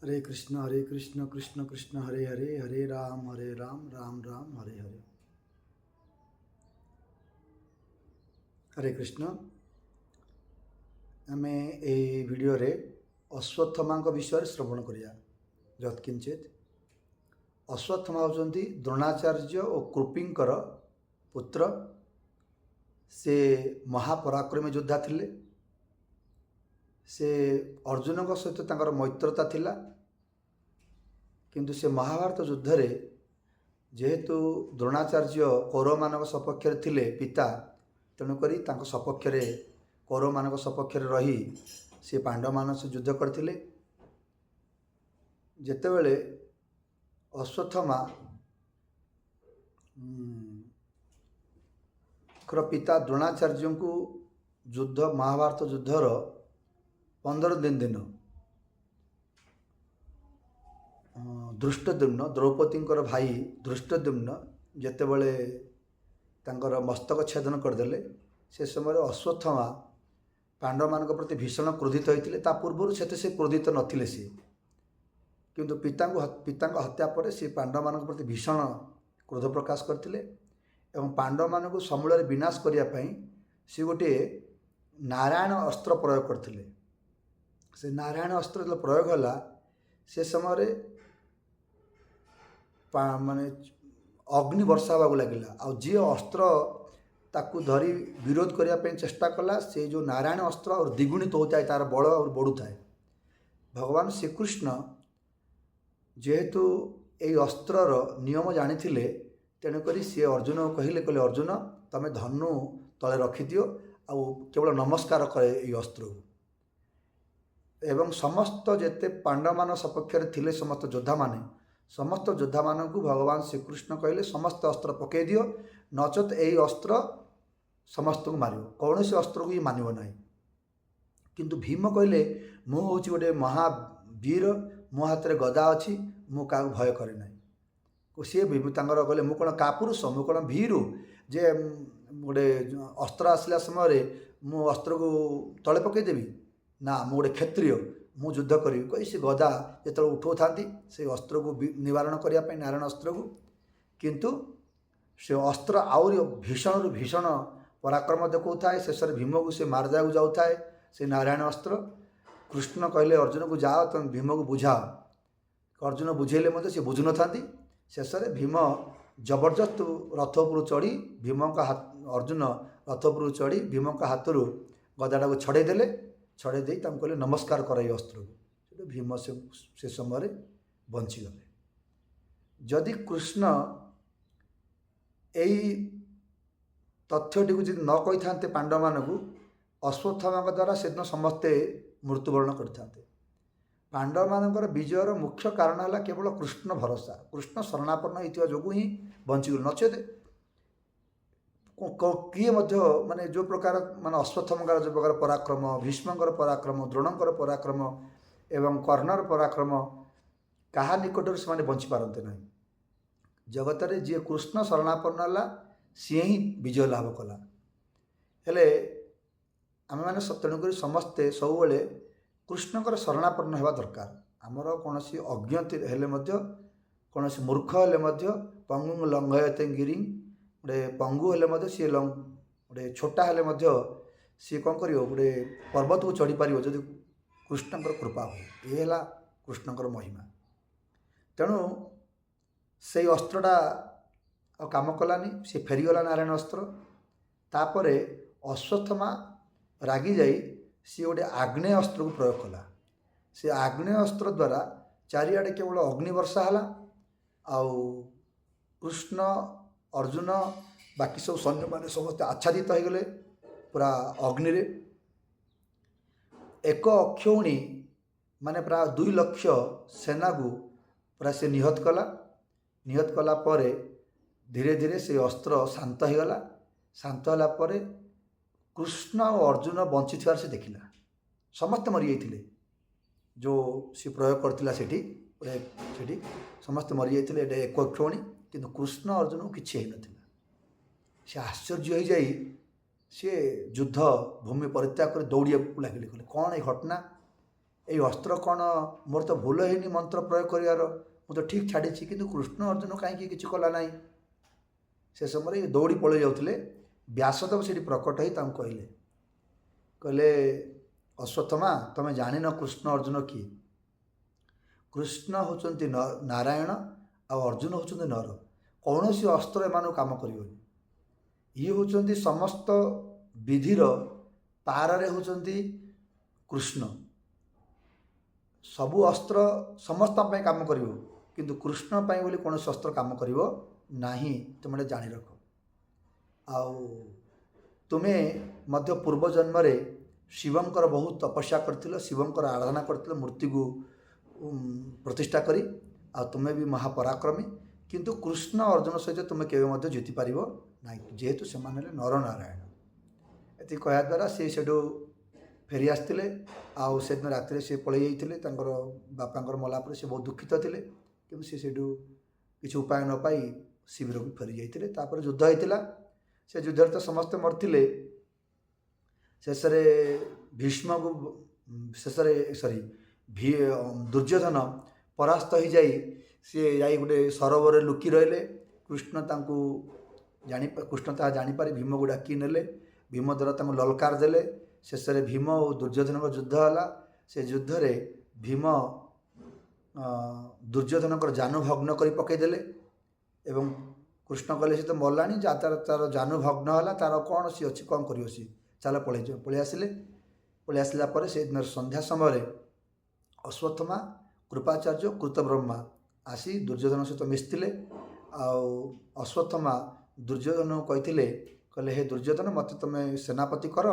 हरे कृष्ण कृष्ण कृष्ण हरे हरे हरे राम राम राम हरे हरे। हरे कृष्ण। आम ए भिडियो रे अश्वत्थमा विषय श्रवण करिया। यत्किंचित अश्वत्थमा होचंती द्रोणाचार्य और कृपिंकर पुत्र। से महापराक्रमी योद्धा थिले। से अर्जुन का सहित तांकर मैत्रता थिला, किंतु से महाभारत युद्ध रे जेहेतु द्रोणाचार्य कौरव मान सपक्ष थिले पिता, तेणुकरी तांको सपक्ष कौरव मान सपक्ष रही से पांडव मान से युद्ध करथिले। जेतेबेले अश्वत्थमा पिता द्रोणाचार्य को युद्ध महाभारत युद्धर 15 दिन धृष्टद्युम्न द्रौपदींकर भाई धृष्टद्युम्न जेतेबेले तांकर मस्तक छेदन करदेले, से समय अश्वत्थमा पांडव मान प्रति भीषण क्रोधित होते। ता पूर्व से क्रोधित नथिले सी, किंतु पिता हत्या पर से पांडव मान प्रति भीषण क्रोध प्रकाश करते एवं पांडव मान को समूल विनाश करने से गोटे नारायण अस्त्र प्रयोग करते। से नारायण अस्त्र जो प्रयोग होला से समय माने अग्नि वर्षा होगा लगिला। आ जी अस्त्र ताकू धरी विरोध करने चेष्टा कला, से जो नारायण अस्त्र और द्विगुणित होता है, तार बल और बढ़ुता है। भगवान श्रीकृष्ण जेहेतु ये अस्त्रर नियम जानी तेणुक सी अर्जुन को कहले अर्जुन तमें धनु तले रखिदियो आ केवल नमस्कार करे ये अस्त्र को। एवं समस्त जेते पांडव मान सपक्ष थिले समस्त योद्धा माने समस्त योद्धा मान को भगवान श्रीकृष्ण कहले समस्त अस्त्र पकई दियो, नचेत यही अस्त्र समस्त को मारियो, कौन से अस्त्र को ही मानिब ना। किंतु भीम कहले मु हूँ गोटे महावीर, मो हाथ में गदा अच्छी, मु क्या भय करे ना। सी तांकर कहले मु कौन कापुरुष, मु कौन भीरु जे गोटे अस्त्र आसला समय मु अस्त्र को तले पकईदेवी ना, मु गोटे क्षत्रिय, मु युद्ध करी कही से गदा जो उठौ था से अस्त्र को निवारण करने नारायण अस्त्र को। किंतु से अस्त्र आउरी भीषण भीषण पराक्रम देखा था। शेष भीम को से मारदा जाऊे से नारायण अस्त्र। कृष्ण कहले अर्जुन को जाओ तुम भीम को बुझाओ। अर्जुन बुझेले सी बुझु न था। शेष भीम जबरदस्त रथ उपर चढ़ी भीम का हाथ अर्जुन रथ उपर चढ़ी भीम का हाथ गदाटा को छड़ेदेले। छड़े दे कहले नमस्कार कर अस्त्र को। भीम से समय बंचीगले। जदि कृष्ण यही तथ्यटी को न कही था पांडव मान को, अश्वत्थमा द्वारा से दिन समस्ते मृत्युवरण करते। पांडव मानकर विजयर मुख्य कारण है केवल कृष्ण भरोसा, कृष्ण शरणापन्न होता जो ही बंचीगले। नचेत किए माने जो प्रकार माने अश्वत्थमा जो प्रकार पराक्रम, भीष्मकर पराक्रम, द्रोणकर पराक्रम एवं कर्णर पराक्रम कहा निकट से बंची पारते ना। जगत रे जी कृष्ण शरणापन्न है सी ही विजय लाभ कला। हेले आम मैंने तेणुक समस्ते सब कृष्णकर शरणापन्न होगा दरकार। आमर कौन अज्ञ हेले कौन मूर्ख हेले पंगु लंघयते गिरी गोटे पंगु हेले सी गोटे छोटा हेले सी कौन कर गोटे पर्वत को चढ़ी पार जदि कृष्णकर कृपा हो। ये कृष्णकर महिमा। तेणु से अस्त्रटा काम कलानी, से फेरीगला नारायण अस्त्र। तापर अश्वत्थमा रागी जाई सी गोटे आग्नेय अस्त्र को प्रयोग कला। से आग्नेय अस्त्र द्वारा चारिआडे केवल अग्निवर्षा है। आउ कृष्ण अर्जुन बाकी सब सैन्य मैंने समस्त आच्छादित हो गले पूरा अग्नि रे। एक अक्षौणी माने प्राय 2 लाख सेना को पूरा से निहत कला। निहत कला परे धीरे धीरे से अस्त्र शांत हो गला। शांत होला परे कृष्ण और अर्जुन बंची थी से देखिला। समस्त मरी जाते जो सी प्रयोग करथिला सेठी समस्त मरी जाते एक क्षणी। किंतु कृष्ण अर्जुन को किसी है ना। से आश्चर्य हो जाई सी युद्ध भूमि परित्याग कर दौड़िया लगे कौन ये घटना এই ଅସ୍ତ୍ର କ'ଣ ମୋର ତ ଭୁଲ ହେଇନି ମନ୍ତ୍ର ପ୍ରୟୋଗ କରିବାର, ମୁଁ ତ ଠିକ୍ ଛାଡ଼ିଛି, କିନ୍ତୁ କୃଷ୍ଣ ଅର୍ଜୁନ କାହିଁକି କିଛି କଲା ନାହିଁ। ସେ ସମୟରେ ଦୌଡ଼ି ପଳେଇ ଯାଉଥିଲେ। ବ୍ୟାସଦେବ ସେଠି ପ୍ରକଟ ହେଇ ତାଙ୍କୁ କହିଲେ ଅଶ୍ୱତ୍ଥମା, ତମେ ଜାଣିନ କୃଷ୍ଣ ଅର୍ଜୁନ କିଏ? କୃଷ୍ଣ ହେଉଛନ୍ତି ନାରାୟଣ ଆଉ ଅର୍ଜୁନ ହେଉଛନ୍ତି ନର। କୌଣସି ଅସ୍ତ୍ର ଏମାନଙ୍କୁ କାମ କରିବନି। ଇଏ ହେଉଛନ୍ତି ସମସ୍ତ ବିଧିର ପାରରେ ହେଉଛନ୍ତି କୃଷ୍ଣ। ସବୁ ଅସ୍ତ୍ର ସମସ୍ତଙ୍କ ପାଇଁ କାମ କରିବ, କିନ୍ତୁ କୃଷ୍ଣ ପାଇଁ ବୋଲି କୌଣସି ଅସ୍ତ୍ର କାମ କରିବ ନାହିଁ, ତୁମେ ଜାଣି ରଖ। ଆଉ ତୁମେ ମଧ୍ୟ ପୂର୍ବ ଜନ୍ମରେ ଶିବଙ୍କର ବହୁତ ତପସ୍ୟା କରିଥିଲ, ଶିବଙ୍କର ଆରାଧନା କରିଥିଲ ମୂର୍ତ୍ତିକୁ ପ୍ରତିଷ୍ଠା କରି, ଆଉ ତୁମେ ବି ମହାପରାକ୍ରମୀ, କିନ୍ତୁ କୃଷ୍ଣ ଅର୍ଜୁନ ସହିତ ତୁମେ କେବେ ମଧ୍ୟ ଜିତିପାରିବ ନାହିଁ, ଯେହେତୁ ସେମାନେ ହେଲେ ନରନାରାୟଣ। ଏତିକି କହିବା ଦ୍ୱାରା ସେ ସେଠୁ ଫେରି ଆସିଥିଲେ। ଆଉ ସେଦିନ ରାତିରେ ସେ ପଳେଇ ଯାଇଥିଲେ, ତାଙ୍କର ବାପାଙ୍କର ମଲା ପରେ ସେ ବହୁତ ଦୁଃଖିତ ଥିଲେ, କିନ୍ତୁ ସେ ସେଠୁ କିଛି ଉପାୟ ନ ପାଇ ଶିବିରକୁ ଫେରି ଯାଇଥିଲେ। ତାପରେ ଯୁଦ୍ଧ ହେଇଥିଲା। ସେ ଯୁଦ୍ଧରେ ତ ସମସ୍ତେ ମରିଥିଲେ। ଶେଷରେ ଦୁର୍ଯ୍ୟୋଧନ ପରାସ୍ତ ହୋଇଯାଇ ସିଏ ଯାଇ ଗୋଟେ ସରୋବରରେ ଲୁକି ରହିଲେ। କୃଷ୍ଣ ତାହା ଜାଣିପାରି ଭୀମକୁ ଡାକି ନେଲେ। ଭୀମ ଦ୍ୱାରା ତାଙ୍କୁ ଲଲକାର ଦେଲେ। ଶେଷରେ ଭୀମ ଓ ଦୁର୍ଯ୍ୟୋଧନଙ୍କ ଯୁଦ୍ଧ ହେଲା। ସେ ଯୁଦ୍ଧରେ ଭୀମ ଦୁର୍ଯ୍ୟୋଧନଙ୍କର ଜାନୁ ଭଗ୍ନ କରି ପକାଇଦେଲେ ଏବଂ କୃଷ୍ଣ କହିଲେ ସେ ତ ମଲାଣି, ଯାହା ତାର ଜାନୁ ଭଗ୍ନ ହେଲା, ତାର କ'ଣ ସିଏ ଅଛି, କ'ଣ କରିବ ସିଏ, ଚାଲ ପଳେଇ ଆସିଲେ। ପଳେଇ ଆସିଲା ପରେ ସେଦିନ ସନ୍ଧ୍ୟା ସମୟରେ ଅଶ୍ୱତ୍ଥମା, କୃପାଚାର୍ଯ୍ୟ, କୃତବ୍ରହ୍ମା ଆସି ଦୁର୍ଯ୍ୟୋଧନ ସହିତ ମିଶିଥିଲେ। ଆଉ ଅଶ୍ୱତ୍ଥମା ଦୁର୍ଯ୍ୟୋଧନକୁ କହିଲେ ହେ ଦୁର୍ଯ୍ୟୋଧନ, ମୋତେ ତୁମେ ସେନାପତି କର,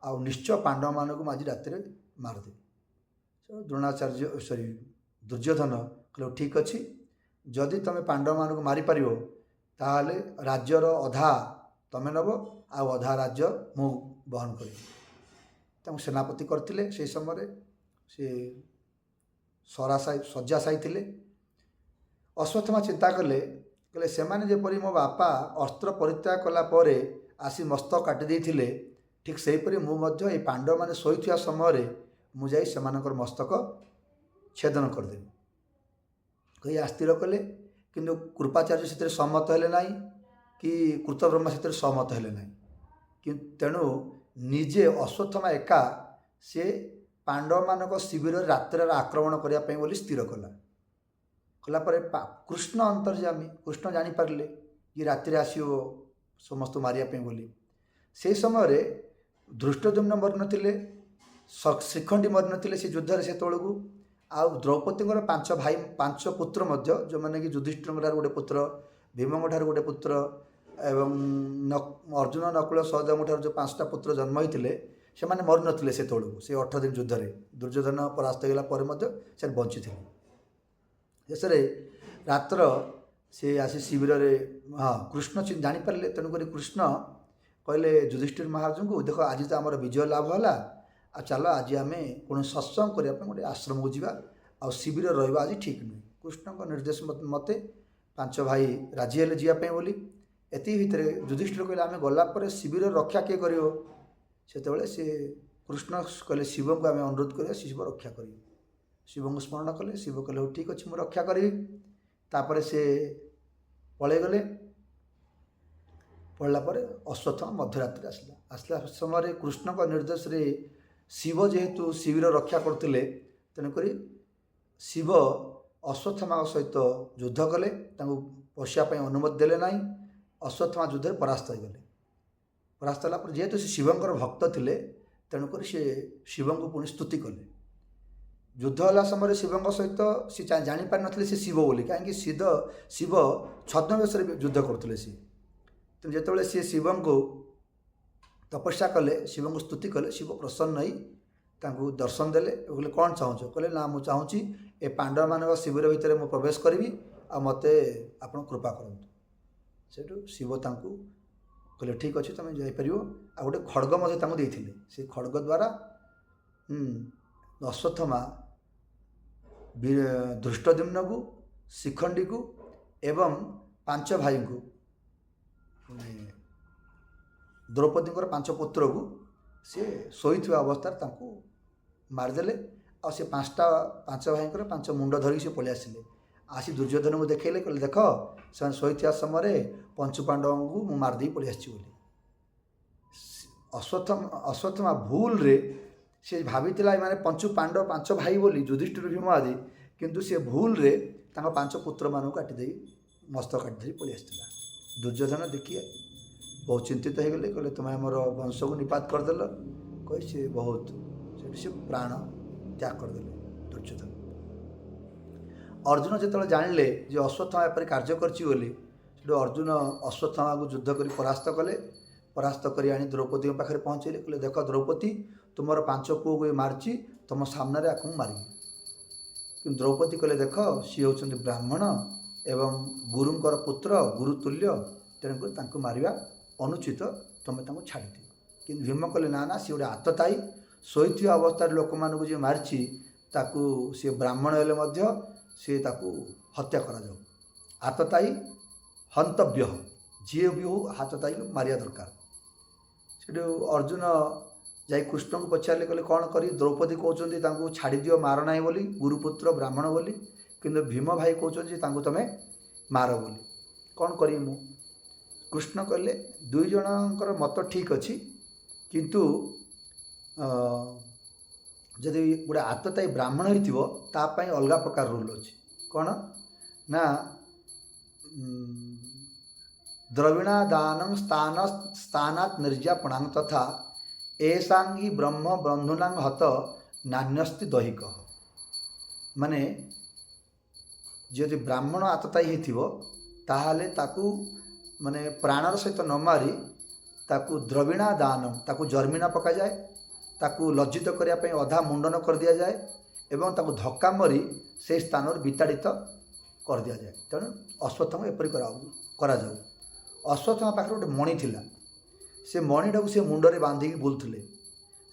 ଆଉ ନିଶ୍ଚୟ ପାଣ୍ଡବମାନଙ୍କୁ ମୁଁ ଆଜି ରାତିରେ ମାରିଦେବି। ଦୁର୍ଯ୍ୟୋଧନ କହିଲେ ଠିକ୍ ଅଛି, ଯଦି ତୁମେ ପାଣ୍ଡବମାନଙ୍କୁ ମାରିପାରିବ ତାହେଲେ ରାଜ୍ୟର ଅଧା ତୁମେ ନେବ, ଆଉ ଅଧା ରାଜ୍ୟ ମୁଁ ବହନ କରିବି। ତାଙ୍କୁ ସେନାପତି କରିଥିଲେ। ସେହି ସମୟରେ ସେ ଶଯ୍ୟାଶାୟୀ ଥିଲେ। ଅଶ୍ୱତ୍ଥମା ଚିନ୍ତା କଲେ ସେମାନେ ଯେପରି ମୋ ବାପା ଅସ୍ତ୍ର ପରିତ୍ୟାଗ କଲା ପରେ ଆସି ମସ୍ତକ କାଟି ଦେଇଥିଲେ, ଠିକ୍ ସେହିପରି ମୁଁ ମଧ୍ୟ এই ପାଣ୍ଡବମାନେ ଶୋଇଥିବା ସମୟରେ ମୁଁ ଯାଇ ସେମାନଙ୍କର ମସ୍ତକ ଛେଦନ କରିଦେବି କହି ସ୍ଥିର କଲେ। କିନ୍ତୁ କୃପାଚାର୍ଯ୍ୟ ସେଥିରେ ସହମତ ହେଲେ ନାହିଁ, କି କୃତବ୍ରହ୍ମା ସେଥିରେ ସହମତ ହେଲେ ନାହିଁ। ତେଣୁ ନିଜେ ଅଶ୍ୱତ୍ଥମା ଏକା ସେ ପାଣ୍ଡବମାନଙ୍କ ଶିବିରରେ ରାତ୍ରରେ ଆକ୍ରମଣ କରିବା ପାଇଁ ବୋଲି ସ୍ଥିର କଲା ପରେ କୃଷ୍ଣ ଅନ୍ତର୍ଯାମୀ, କୃଷ୍ଣ ଜାଣିପାରିଲେ କି ରାତିରେ ଆସିବ ସମସ୍ତଙ୍କୁ ମାରିବା ପାଇଁ ବୋଲି। ସେହି ସମୟରେ ଧୃଷ୍ଟଦ୍ୟୁମ୍ନ ମରିନଥିଲେ, ଶିଖଣ୍ଡୀ ମରିନଥିଲେ ସେ ଯୁଦ୍ଧରେ ସେତେବେଳକୁ। ଆଉ ଦ୍ରୌପଦୀଙ୍କର 5 ପୁତ୍ର ମଧ୍ୟ, ଯେଉଁମାନେ କି ଯୁଧିଷ୍ଠିରଙ୍କ ଠାରୁ ଗୋଟେ ପୁତ୍ର, ଭୀମଙ୍କ ଠାରୁ ଗୋଟେ ପୁତ୍ର ଏବଂ ଅର୍ଜୁନ, ନକୁଳ, ସହଦେବଙ୍କ ଠାରୁ ଯେଉଁ 5ଟା ପୁତ୍ର ଜନ୍ମ ହୋଇଥିଲେ, ସେମାନେ ମରିନଥିଲେ ସେତେବେଳକୁ। ସେ 18 ଦିନ ଯୁଦ୍ଧରେ ଦୁର୍ଯ୍ୟୋଧନ ପରାସ୍ତ ହୋଇଗଲା ପରେ ମଧ୍ୟ ସେ ବଞ୍ଚିଥିଲେ। ଶେଷରେ ରାତ୍ର ସେ ଆସି ଶିବିରରେ କୃଷ୍ଣ ଜାଣିପାରିଲେ। ତେଣୁକରି କୃଷ୍ଣ କହିଲେ ଯୁଧିଷ୍ଠିର ମହାରାଜଙ୍କୁ, ଦେଖ ଆଜି ତ ଆମର ବିଜୟ ଲାଭ ହେଲା, ଆଉ ଚାଲ ଆଜି ଆମେ କୌଣସି ସତ୍ସଙ୍ଗ କରିବା ପାଇଁ ଗୋଟେ ଆଶ୍ରମକୁ ଯିବା, ଆଉ ଶିବିରରେ ରହିବା ଆଜି ଠିକ୍ ନୁହେଁ। କୃଷ୍ଣଙ୍କ ନିର୍ଦ୍ଦେଶ ମତେ 5 ଭାଇ ରାଜି ହେଲେ ଯିବା ପାଇଁ ବୋଲି। ଏତିକି ଭିତରେ ଯୁଧିଷ୍ଠିର କହିଲେ ଆମେ ଗଲା ପରେ ଶିବିର ରକ୍ଷା କିଏ କରିବ? ସେତେବେଳେ ସେ କୃଷ୍ଣ କହିଲେ ଶିବଙ୍କୁ ଆମେ ଅନୁରୋଧ କରିବା, ଶିବ ରକ୍ଷା କରିବେ। ଶିବଙ୍କୁ ସ୍ମରଣ କଲେ। ଶିବ କହିଲେ ହଉ ଠିକ୍ ଅଛି, ମୁଁ ରକ୍ଷା କରିବି। ତାପରେ ସେ ପଳେଇଗଲେ। ପଡ଼ିଲା ପରେ ଅଶ୍ୱତ୍ଥମା ମଧ୍ୟରାତ୍ରିରେ ଆସିଲା ସମୟରେ କୃଷ୍ଣଙ୍କ ନିର୍ଦ୍ଦେଶରେ ଶିବ ଯେହେତୁ ଶିବିର ରକ୍ଷା କରୁଥିଲେ, ତେଣୁକରି ଶିବ ଅଶ୍ୱତ୍ଥମାଙ୍କ ସହିତ ଯୁଦ୍ଧ କଲେ। ତାଙ୍କୁ ପଶିବା ପାଇଁ ଅନୁମତି ଦେଲେ ନାହିଁ। ଅଶ୍ୱତ୍ଥମା ଯୁଦ୍ଧରେ ପରାସ୍ତ ହୋଇଗଲେ। ପରାସ୍ତ ହେଲା ପରେ ଯେହେତୁ ସେ ଶିବଙ୍କର ଭକ୍ତ ଥିଲେ, ତେଣୁକରି ସେ ଶିବଙ୍କୁ ପୁଣି ସ୍ତୁତି କଲେ। ଯୁଦ୍ଧ ହେଲା ସମୟରେ ଶିବଙ୍କ ସହିତ ସେ ଜାଣିପାରିନଥିଲେ ସେ ଶିବ ବୋଲି, କାହିଁକି ଶିବ ଛଦ୍ମବେଶରେ ଯୁଦ୍ଧ କରୁଥିଲେ। ତେଣୁ ଯେତେବେଳେ ସିଏ ଶିବଙ୍କୁ ତପସ୍ୟା କଲେ, ଶିବଙ୍କୁ ସ୍ତୁତି କଲେ, ଶିବ ପ୍ରସନ୍ନ ହୋଇ ତାଙ୍କୁ ଦର୍ଶନ ଦେଲେ। କହିଲେ କ'ଣ ଚାହୁଁଛ? କହିଲେ ନା, ମୁଁ ଚାହୁଁଛି ଏ ପାଣ୍ଡବମାନଙ୍କ ଶିବିର ଭିତରେ ମୁଁ ପ୍ରବେଶ କରିବି, ଆଉ ମୋତେ ଆପଣ କୃପା କରନ୍ତୁ। ସେଠୁ ଶିବ ତାଙ୍କୁ କହିଲେ ଠିକ୍ ଅଛି, ତୁମେ ଯାଇପାରିବ। ଆଉ ଗୋଟେ ଖଡ଼୍ଗ ମଧ୍ୟ ତାଙ୍କୁ ଦେଇଥିଲେ। ସେ ଖଡ଼୍ଗ ଦ୍ୱାରା ଅଶ୍ୱତ୍ଥମା ଧୃଷ୍ଟଦ୍ୟୁମ୍ନକୁ, ଶିଖଣ୍ଡୀକୁ ଏବଂ 5 ଭାଇଙ୍କୁ, ଦ୍ରୌପଦୀଙ୍କର 5 ପୁତ୍ରକୁ ସେ ଶୋଇଥିବା ଅବସ୍ଥାରେ ତାଙ୍କୁ ମାରିଦେଲେ। ଆଉ ସେ ପାଞ୍ଚ ଭାଇଙ୍କର 5 ମୁଣ୍ଡ ଧରିକି ସେ ପଳେଇ ଆସିଲେ। ଆସି ଦୁର୍ଯ୍ୟୋଧନଙ୍କୁ ଦେଖେଇଲେ, କହିଲେ ଦେଖ ସେମାନେ ଶୋଇଥିବା ସମୟରେ ପଞ୍ଚୁପାଣ୍ଡବଙ୍କୁ ମୁଁ ମାରିଦେଇ ପଳେଇ ଆସିଛି ବୋଲି। ଅଶ୍ୱତ୍ଥାମା ଭୁଲରେ ସେ ଭାବିଥିଲା ଏମାନେ ପଞ୍ଚୁପାଣ୍ଡବ 5 ଭାଇ ବୋଲି, ଯୁଧିଷ୍ଠିର ଭୀମ ଆଦି, କିନ୍ତୁ ସେ ଭୁଲରେ ତାଙ୍କ 5 ପୁତ୍ରମାନଙ୍କୁ କାଟିଦେଇ ମସ୍ତକ କାଟିଦେଇ ପଳେଇ ଆସିଥିଲା। ଦୁର୍ଯ୍ୟୋଧନ ଦେଖି ବହୁତ ଚିନ୍ତିତ ହେଇଗଲେ, କହିଲେ ତୁମେ ଆମର ବଂଶକୁ ନିପାତ କରିଦେଲ କହି ସେ ବହୁତ ସେଠି ସେ ପ୍ରାଣ ତ୍ୟାଗ କରିଦେଲେ ଦୁର୍ଯ୍ୟୋଧନ। ଅର୍ଜୁନ ଯେତେବେଳେ ଜାଣିଲେ ଯେ ଅଶ୍ୱତ୍ଥାମା ଏପରି କାର୍ଯ୍ୟ କରିଛି ବୋଲି, ସେଠୁ ଅର୍ଜୁନ ଅଶ୍ୱତ୍ଥାମାକୁ ଯୁଦ୍ଧ କରି ପରାସ୍ତ କଲେ। ପରାସ୍ତ କରି ଆଣି ଦ୍ରୌପଦୀଙ୍କ ପାଖରେ ପହଞ୍ଚେଇଲେ, କହିଲେ ଦେଖ ଦ୍ରୌପଦୀ, ତୁମର 5 ପୁଅକୁ ଏ ମାରିଛି, ତୁମ ସାମ୍ନାରେ ଆକୁ ମୁଁ ମାରିବି। କିନ୍ତୁ ଦ୍ରୌପଦୀ କହିଲେ ଦେଖ ସିଏ ହେଉଛନ୍ତି ବ୍ରାହ୍ମଣ ଏବଂ ଗୁରୁଙ୍କର ପୁତ୍ର, ଗୁରୁତୁଲ୍ୟ, ତେଣୁକରି ତାଙ୍କୁ ମାରିବା ଅନୁଚିତ, ତୁମେ ତାଙ୍କୁ ଛାଡ଼ିଦିଅ। କିନ୍ତୁ ଭୀମ କହିଲେ ନା ନା, ସିଏ ଗୋଟେ ଆତତାୟୀ, ଶୋଇଥିବା ଅବସ୍ଥାରେ ଲୋକମାନଙ୍କୁ ଯିଏ ମାରିଛି ତାକୁ, ସିଏ ବ୍ରାହ୍ମଣ ହେଲେ ମଧ୍ୟ ସିଏ ତାକୁ ହତ୍ୟା କରାଯାଉ। ଆତତାୟୀ ହନ୍ତବ୍ୟ, ଯିଏ ବି ହଉ ଆତତାୟୀକୁ ମାରିବା ଦରକାର। ସେଠୁ ଅର୍ଜୁନ ଯାଇ କୃଷ୍ଣଙ୍କୁ ପଚାରିଲେ, କହିଲେ କ'ଣ କରି, ଦ୍ରୌପଦୀ କହୁଛନ୍ତି ତାଙ୍କୁ ଛାଡ଼ିଦିଅ, ମାର ନାହିଁ ବୋଲି, ଗୁରୁପୁତ୍ର ବ୍ରାହ୍ମଣ ବୋଲି, କିନ୍ତୁ ଭୀମ ଭାଇ କହୁଛନ୍ତି ଯେ ତାଙ୍କୁ ତୁମେ ମାର ବୋଲି, କ'ଣ କରିବି ମୁଁ? କୃଷ୍ଣ କହିଲେ 2 ଜଣଙ୍କର ମତ ଠିକ୍ ଅଛି, କିନ୍ତୁ ଯଦି ଗୋଟେ ଆତତାୟୀ ବ୍ରାହ୍ମଣ ହେଇଥିବ ତା ପାଇଁ ଅଲଗା ପ୍ରକାର ରୁଲ୍ ଅଛି। କ'ଣ ନା, ଦ୍ରବିଣାଦାନଂ ସ୍ଥାନାତ୍ ନିର୍ଯାପଣାଂ ତଥା ଏସାଙ୍ଗି ବ୍ରହ୍ମ ବନ୍ଧୁନାଂ ହତ ନାନ୍ୟସ୍ତି ଦୈହିକ। ମାନେ ଯଦି ବ୍ରାହ୍ମଣ ଆତତାୟୀ ହେଇଥିବ ତାହେଲେ ତାକୁ ମାନେ ପ୍ରାଣର ସହିତ ନ ମାରି ତାକୁ ଦ୍ରବିଣା ଦାନ, ତାକୁ ଜର୍ମିନା ପକାଯାଏ, ତାକୁ ଲଜ୍ଜିତ କରିବା ପାଇଁ ଅଧା ମୁଣ୍ଡନ କରିଦିଆଯାଏ ଏବଂ ତାକୁ ଧକ୍କା ମରି ସେହି ସ୍ଥାନରୁ ବିତାଡ଼ିତ କରିଦିଆଯାଏ। ତେଣୁ ଅଶ୍ୱତ୍ଥାମା ଏପରି କରାଯାଉ। ଅଶ୍ୱତ୍ଥାମା ପାଖରେ ଗୋଟେ ମଣି ଥିଲା, ସେ ମଣିଟାକୁ ସେ ମୁଣ୍ଡରେ ବାନ୍ଧିକି ବୁଲୁଥିଲେ।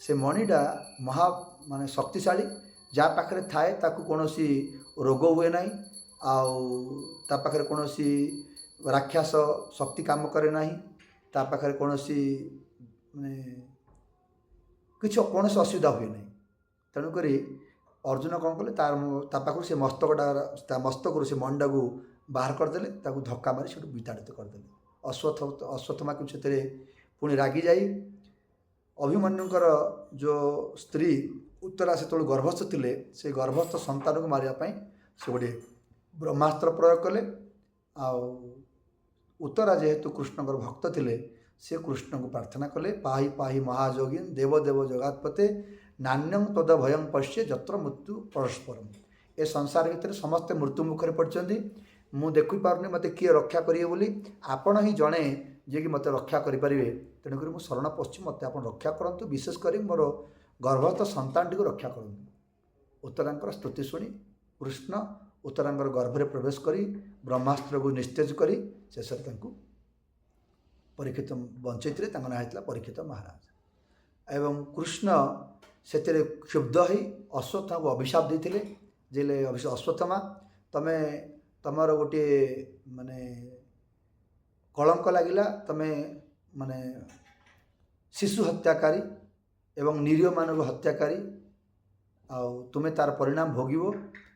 ସେ ମଣିଟା ମାନେ ଶକ୍ତିଶାଳୀ, ଯାହା ପାଖରେ ଥାଏ ତାକୁ କୌଣସି ରୋଗ ହୁଏ ନାହିଁ, ଆଉ ତା ପାଖରେ କୌଣସି ରାକ୍ଷସ ଶକ୍ତି କାମ କରେ ନାହିଁ, ତା ପାଖରେ କୌଣସି ମାନେ କୌଣସି ଅସୁବିଧା ହୁଏ ନାହିଁ। ତେଣୁକରି ଅର୍ଜୁନ କ'ଣ କଲେ, ତା ପାଖରୁ ସେ ତା ମସ୍ତକରୁ ସେ ମଣିଟାକୁ ବାହାର କରିଦେଲେ, ତାକୁ ଧକ୍କା ମାରି ସେଠୁ ବିତାଡ଼ିତ କରିଦେଲେ। ଅଶ୍ୱତ୍ଥାମା କିନ୍ତୁ ସେଥିରେ ପୁଣି ରାଗି ଯାଇ ଅଭିମନ୍ୟୁଙ୍କର ଯେଉଁ ସ୍ତ୍ରୀ ଉତ୍ତରା ସେତେବେଳେ ଗର୍ଭସ୍ଥ ଥିଲେ, ସେ ଗର୍ଭସ୍ଥ ସନ୍ତାନକୁ ମାରିବା ପାଇଁ ସେ ଗୋଟିଏ ବ୍ରହ୍ମାସ୍ତ୍ର ପ୍ରୟୋଗ କଲେ। ଆଉ ଉତ୍ତରା ଯେହେତୁ କୃଷ୍ଣଙ୍କର ଭକ୍ତ ଥିଲେ, ସେ କୃଷ୍ଣଙ୍କୁ ପ୍ରାର୍ଥନା କଲେ, ପାହି ପାହି ମହାଯୋଗୀ ଦେବ ଦେବ ଜଗାତ୍ପତେ ନାନ୍ୟଂ ତଦ ଭୟଂ ପଶ୍ୟେ ଯତ୍ର ମୃତ୍ୟୁ ପରସ୍ପରମ୍। ଏ ସଂସାର ଭିତରେ ସମସ୍ତେ ମୃତ୍ୟୁ ମୁଖରେ ପଡ଼ିଛନ୍ତି, ମୁଁ ଦେଖିପାରୁନି ମୋତେ କିଏ ରକ୍ଷା କରିବେ ବୋଲି, ଆପଣ ହିଁ ଜଣେ ଯିଏକି ମୋତେ ରକ୍ଷା କରିପାରିବେ। ତେଣୁକରି ମୁଁ ଶରଣ ପଶୁଛି, ମୋତେ ଆପଣ ରକ୍ଷା କରନ୍ତୁ, ବିଶେଷ କରି ମୋର ଗର୍ଭସ୍ଥ ସନ୍ତାନଟିକୁ ରକ୍ଷା କରନ୍ତୁ। ଉତ୍ତରାଙ୍କର ସ୍ତୁତି ଶୁଣି କୃଷ୍ଣ ଉତ୍ତରାଙ୍କର ଗର୍ଭରେ ପ୍ରବେଶ କରି ବ୍ରହ୍ମାସ୍ତ୍ରକୁ ନିସ୍ତେଜ କରି ଶେଷରେ ତାଙ୍କୁ ପରୀକ୍ଷିତ ବଞ୍ଚେଇଥିଲେ। ତାଙ୍କ ନାଁ ହେଇଥିଲା ପରୀକ୍ଷିତ ମହାରାଜ। ଏବଂ କୃଷ୍ଣ ସେଥିରେ କ୍ଷୁବ୍ଧ ହୋଇ ଅଶ୍ୱତ୍ଥାମାକୁ ଅଭିଶାପ ଦେଇଥିଲେ ଯେ ଅଶ୍ୱତ୍ଥାମା, ତମର ଗୋଟିଏ ମାନେ କଳଙ୍କ ଲାଗିଲା, ତମେ ମାନେ ଶିଶୁ ହତ୍ୟାକାରୀ ଏବଂ ନିରୀହମାନଙ୍କୁ ହତ୍ୟାକାରୀ, ଆଉ ତୁମେ ତାର ପରିଣାମ ଭୋଗିବ।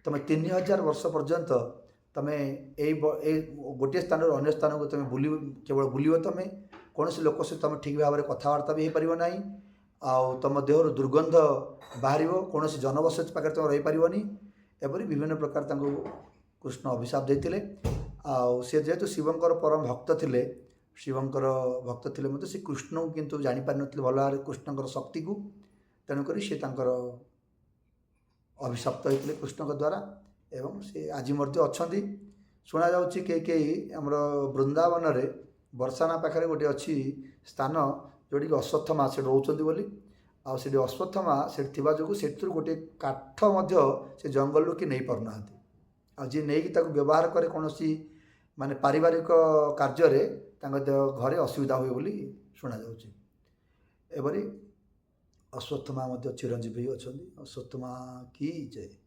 ତୁମେ 3000 ବର୍ଷ ପର୍ଯ୍ୟନ୍ତ ତୁମେ ଏଇ ଗୋଟିଏ ସ୍ଥାନରୁ ଅନ୍ୟ ସ୍ଥାନକୁ ତୁମେ କେବଳ ବୁଲିବ, ତୁମେ କୌଣସି ଲୋକ ସହିତ ତୁମେ ଠିକ୍ ଭାବରେ କଥାବାର୍ତ୍ତା ବି ହେଇପାରିବ ନାହିଁ, ଆଉ ତୁମ ଦେହରୁ ଦୁର୍ଗନ୍ଧ ବାହାରିବ, କୌଣସି ଜନବସତି ପାଖରେ ତୁମେ ରହିପାରିବନି। ଏପରି ବିଭିନ୍ନ ପ୍ରକାର ତାଙ୍କୁ କୃଷ୍ଣ ଅଭିଶାପ ଦେଇଥିଲେ। ଆଉ ସେ ଯେହେତୁ ଶିବଙ୍କର ପରମ ଭକ୍ତ ଥିଲେ, ମଧ୍ୟ ସେ କୃଷ୍ଣଙ୍କୁ କିନ୍ତୁ ଜାଣିପାରିନଥିଲେ ଭଲ ଭାବରେ କୃଷ୍ଣଙ୍କର ଶକ୍ତିକୁ, ତେଣୁକରି ସେ ତାଙ୍କର ଅଭିଶପ୍ତ ହୋଇଥିଲେ କୃଷ୍ଣଙ୍କ ଦ୍ୱାରା। ଏବଂ ସେ ଆଜି ମଧ୍ୟ ଅଛନ୍ତି। ଶୁଣାଯାଉଛି କେହି ଆମର ବୃନ୍ଦାବନରେ ବର୍ଷାନା ପାଖରେ ଗୋଟିଏ ଅଛି ସ୍ଥାନ, ଯେଉଁଠିକି ଅଶ୍ୱତ୍ଥାମା ସେଠି ରହୁଛନ୍ତି ବୋଲି। ଆଉ ସେଠି ଅଶ୍ୱତ୍ଥାମା ସେଠି ଥିବା ଯୋଗୁଁ ସେଥିରୁ ଗୋଟିଏ କାଠ ମଧ୍ୟ ସେ ଜଙ୍ଗଲରୁ କିଏ ନେଇପାରୁନାହାନ୍ତି। ଆଉ ଯିଏ ନେଇକି ତାକୁ ବ୍ୟବହାର କରେ କୌଣସି ମାନେ ପାରିବାରିକ କାର୍ଯ୍ୟରେ, ତାଙ୍କ ଘରେ ଅସୁବିଧା ହୁଏ ବୋଲି ଶୁଣାଯାଉଛି। ଏପରି ଅଶ୍ୱତ୍ଥାମା ମଧ୍ୟ ଚିରଞ୍ଜୀବୀ ଅଛନ୍ତି। ଅଶ୍ୱତ୍ଥାମା କି ଜୟ।